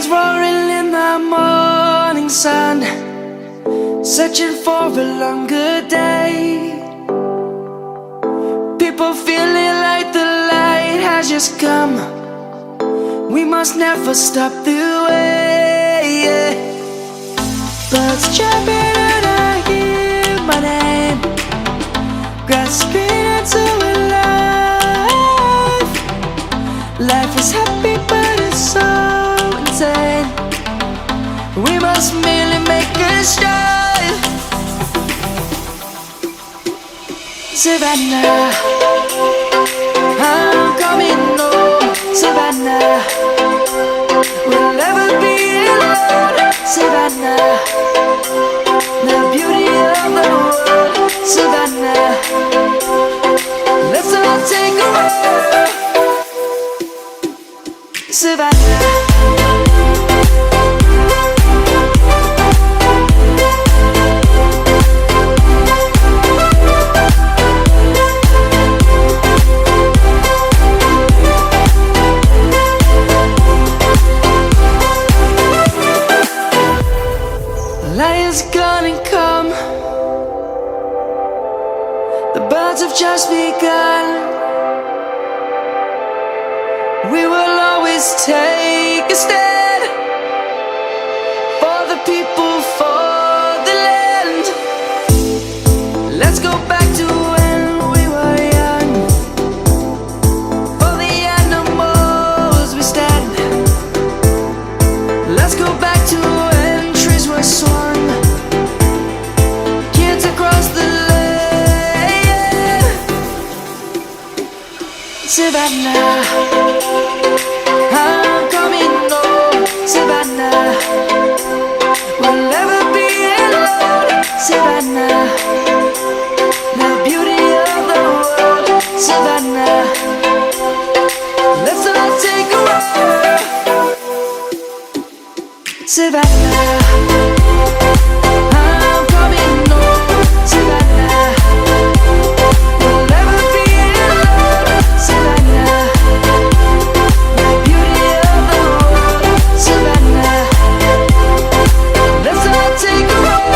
roaring in the morning sun, searching for a longer day. People feeling like the light has just come. We must never stop the way. Birds chirping and I hear my name, grasping into a life. Life is happy but it's so insane. We must merely make a strive. Savannah, I'm coming home. Savannah, we'll never be alone. Savannah, the beauty of the world. Savannah, let's all take a walk. Savannah. Lion's gonna come. The birds have just begun. We will always take a stand for the people, for the land. Let's go back to when we were young. For the animals we stand. Let's go back to when trees were swung, kids across the land. Savannah, I'm coming home. Savannah, we'll never be alone. Savannah, the beauty of the world. Savannah, let's all take a walk. Savannah, I'm coming home. Savannah, we'll never be alone. Savannah, the beauty of the world. Savannah, let's all take a walk.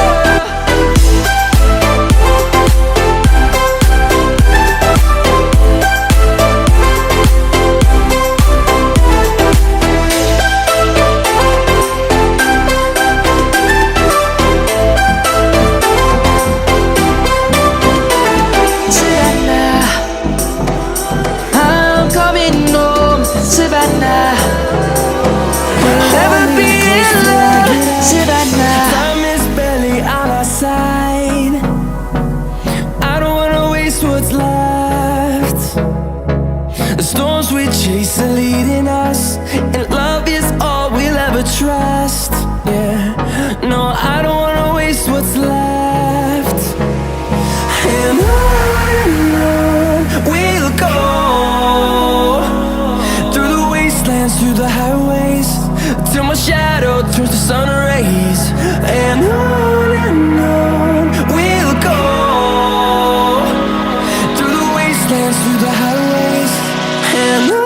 Savannah, we'll never be alone. Savannah, time is barely on our side. I don't wanna waste what's left. The storms we chase are leading us, and love is all we'll ever trust. Yeah, no, I don't wanna waste what's left. And on we'll go, through the highways, till my shadow turns to sun rays. And on we'll go, through the wastelands, through the highways. And on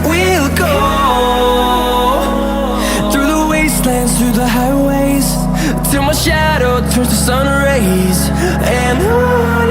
we'll go. Through the highways, till my shadow turns to sun rays. And on